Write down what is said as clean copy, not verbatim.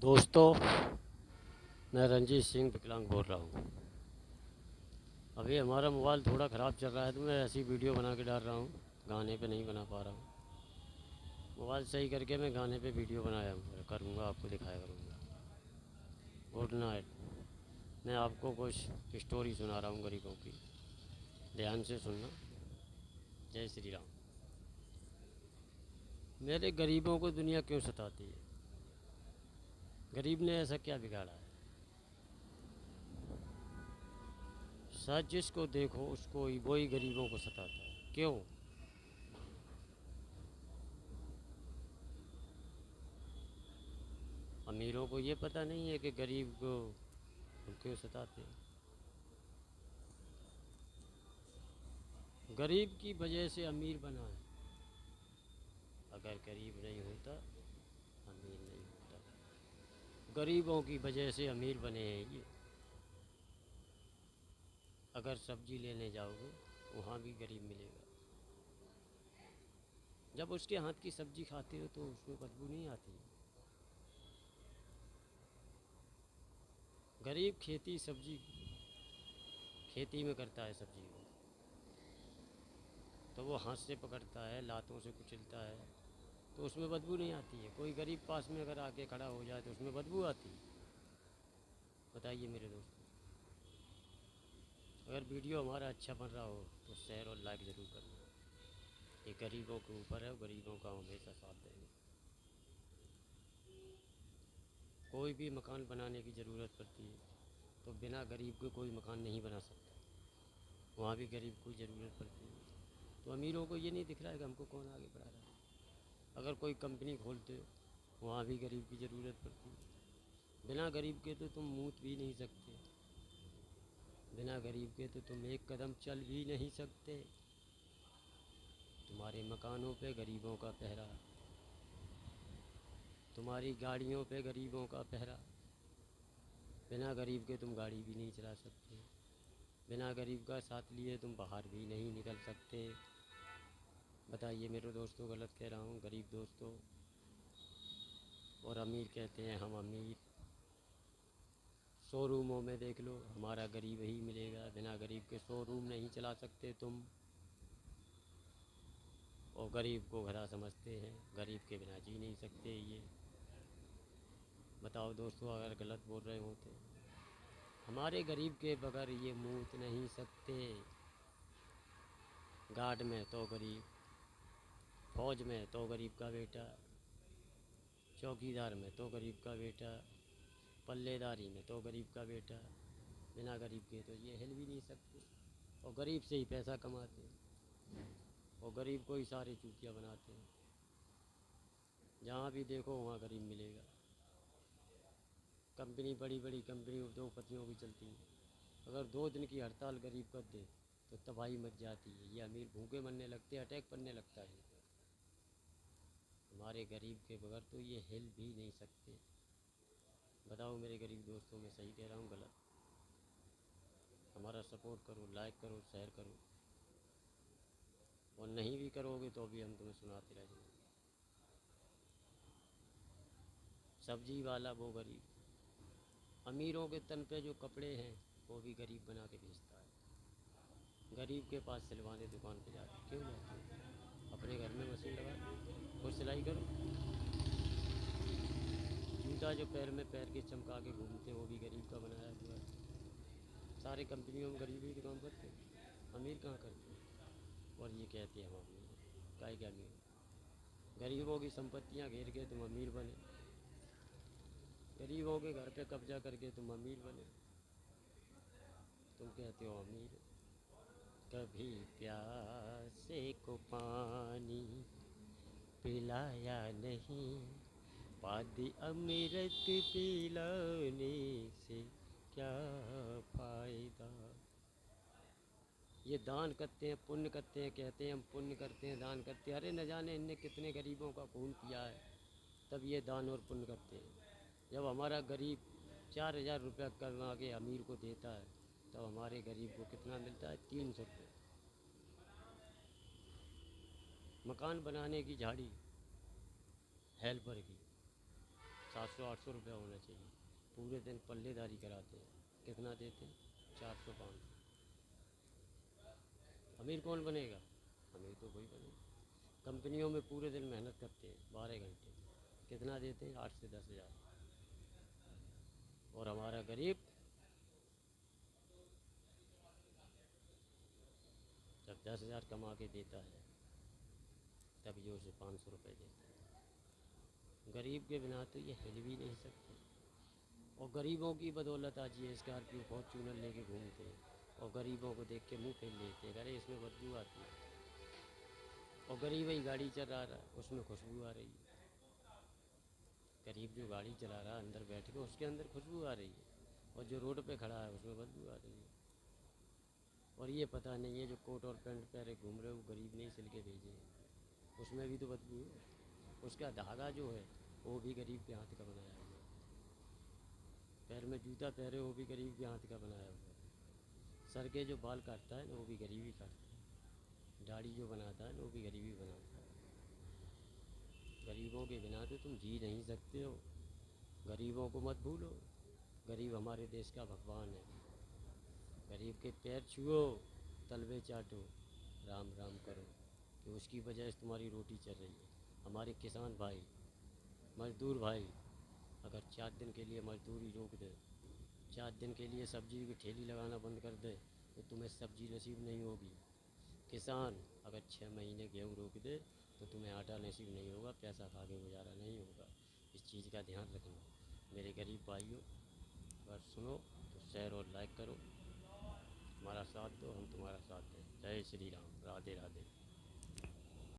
दोस्तों, मैं रंजीत सिंह विकलांग बोल रहा हूँ। अभी हमारा मोबाइल थोड़ा ख़राब चल रहा है तो मैं ऐसी वीडियो बना के डाल रहा हूँ। गाने पे नहीं बना पा रहा हूँ। मोबाइल सही करके मैं गाने पे वीडियो बनाया करूँगा, आपको दिखाया करूँगा। Good night. मैं आपको कुछ स्टोरी सुना रहा हूँ गरीबों की, ध्यान से सुनना। जय श्री राम। मेरे गरीबों को दुनिया क्यों सताती है? गरीब ने ऐसा क्या बिगाड़ा है? शायद जिसको देखो उसको ही वही गरीबों को सताता है। क्यों? अमीरों को ये पता नहीं है कि गरीब को हम क्यों सताते हैं। गरीब की वजह से अमीर बना है। अगर गरीब नहीं होता, अमीर नहीं होता। गरीबों की वजह से अमीर बने हैं ये। अगर सब्जी लेने जाओगे वहाँ भी गरीब मिलेगा। जब उसके हाथ की सब्जी खाते हो तो उसमें बदबू नहीं आती। गरीब खेती सब्जी खेती में करता है सब्जी को, तो वो हाथ से पकड़ता है, लातों से कुचलता है, तो उसमें बदबू नहीं आती है। कोई गरीब पास में अगर आके खड़ा हो जाए तो उसमें बदबू आती है। बताइए मेरे दोस्तों। अगर वीडियो हमारा अच्छा बन रहा हो तो शेयर और लाइक ज़रूर करना। ये गरीबों के ऊपर है, गरीबों का हमेशा साथ देंगे। कोई भी मकान बनाने की ज़रूरत पड़ती है तो बिना गरीब के कोई मकान नहीं बना सकता। वहाँ भी गरीब को ज़रूरत पड़ती है। तो अमीरों को ये नहीं दिख रहा है कि हमको कौन आगे बढ़ा रहा है। अगर कोई कंपनी खोलते हो वहाँ भी गरीब की ज़रूरत पड़ती है। बिना गरीब के तो तुम मूत भी नहीं सकते। बिना गरीब के तो तुम एक कदम चल भी नहीं सकते। तुम्हारे मकानों पे गरीबों का पहरा, तुम्हारी गाड़ियों पे गरीबों का पहरा। बिना गरीब के तुम गाड़ी भी नहीं चला सकते। बिना गरीब का साथ लिए तुम बाहर भी नहीं निकल सकते। बताइए मेरे दोस्तों, गलत कह रहा हूँ? गरीब दोस्तों और अमीर कहते हैं हम अमीर। शोरूमों में देख लो, हमारा गरीब ही मिलेगा। बिना गरीब के शोरूम नहीं चला सकते तुम। और गरीब को गधा समझते हैं, गरीब के बिना जी नहीं सकते ये। बताओ दोस्तों, अगर गलत बोल रहे हो तो। हमारे गरीब के बगैर ये मूत नहीं सकते। गार्ड में तो गरीब, फौज में तो गरीब का बेटा, चौकीदार में तो गरीब का बेटा, पल्लेदारी में तो गरीब का बेटा। बिना गरीब के तो ये हिल भी नहीं सकते। और गरीब से ही पैसा कमाते हैं और गरीब को ही सारे चूतिया बनाते हैं। जहाँ भी देखो वहाँ गरीब मिलेगा। कंपनी, बड़ी बड़ी कंपनी उद्योगपतियों की चलती है। अगर 2 दिन की हड़ताल गरीब कर दे तो तबाही मच जाती है। ये अमीर भूखे मरने लगते, अटैक पड़ने लगता है। हमारे गरीब के बगैर तो ये हिल भी नहीं सकते। बताओ मेरे गरीब दोस्तों, मैं सही कह रहा हूँ गलत? हमारा सपोर्ट करो, लाइक करो, शेयर करो। और नहीं भी करोगे तो भी हम तुम्हें सुनाते रहेंगे। सब्जी वाला वो गरीब, अमीरों के तन पे जो कपड़े हैं वो भी गरीब बना के बेचता है। गरीब के पास सिलवाने दुकान पे जाते क्यों जाते हो? अपने घर में मशीन लगा खुद सिलाई करो। जूता जो पैर में पैर के चमका के घूमते वो भी गरीब का बनाया हुआ है। सारे कंपनियों में गरीब ही तो काम करते हैं, अमीर कहाँ करते हैं। और ये कहते हैं हम अमीर हैं। काहे के अमीर? गरीबों की संपत्तियाँ घेर के तुम अमीर बने। गरीबों के घर पे कब्जा करके तुम अमीर बने। तुम कहते हो अमीर। कभी प्यासे को पानी पिलाया नहीं, पादी अमीरत पिलाने से क्या फ़ायदा। ये दान करते हैं, पुण्य करते हैं, कहते हैं हम पुण्य करते हैं, दान करते हैं। अरे न जाने इनने कितने गरीबों का खून पिया है, तब ये दान और पुण्य करते हैं। जब हमारा गरीब 4,000 रुपया कमा के अमीर को देता है तब हमारे गरीब को कितना मिलता है? 300 रुपये। मकान बनाने की झाड़ी हेल्पर की, 700-800 रुपया होना चाहिए। पूरे दिन पल्लेदारी कराते हैं, कितना देते हैं? 400-500। अमीर कौन बनेगा? अमीर तो कोई बनेगा। कंपनियों में पूरे दिन मेहनत करते हैं 12 घंटे, कितना देते हैं? 8 से 10 हज़ार। और हमारा गरीब जब 10 हज़ार कमा के देता है तब ये उसे 500 रुपये देता है। गरीब के बिना तो ये हिल भी नहीं सकते। और गरीबों की बदौलत आज ये स्कॉर्पियो फॉर्च्यूनर लेके घूमते हैं और गरीबों को देख के मुंह फेर लेते हैं, अरे इसमें बदबू आती है। और गरीब ही गाड़ी चला रहा है, उसमें खुशबू आ रही है। गरीब जो गाड़ी चला रहा है अंदर बैठ के, उसके अंदर खुशबू आ रही है, और जो रोड पे खड़ा है उसमें बदबू आ रही है। और ये पता नहीं है जो कोट और पैंट पहने घूम रहे वो गरीब नहीं सिल के भेजे हैं, उसमें भी तो बदबू है। उसका धागा जो है वो भी गरीब के हाथ का बनाया हुआ है। पैर में जूता पहरे वो भी गरीब के हाथ का बनाया हुआ है। सर के जो बाल काटता है ना वो भी गरीब ही काटता है। दाढ़ी जो बनाता है ना वो भी गरीब ही बनाता है। गरीबों के बिना तो तुम जी नहीं सकते हो। गरीबों को मत भूलो। गरीब हमारे देश का भगवान है। गरीब के पैर छुओ, तलवे चाटो, राम राम करो, कि उसकी वजह से तुम्हारी रोटी चल रही है। हमारे किसान भाई, मज़दूर भाई, अगर 4 दिन के लिए मजदूरी रोक दे, 4 दिन के लिए सब्जी की ठेली लगाना बंद कर दे, तो तुम्हें सब्जी नसीब नहीं होगी। किसान अगर 6 महीने गेहूँ रोक दे तो तुम्हें आटा नसीब नहीं होगा, पैसा खा के गुजारा नहीं होगा। इस चीज़ का ध्यान रखना मेरे गरीब भाइयों। अगर सुनो तो शेयर और लाइक करो, हमारा साथ दो, हम तुम्हारा साथ दें। जय श्री राम, राधे राधे।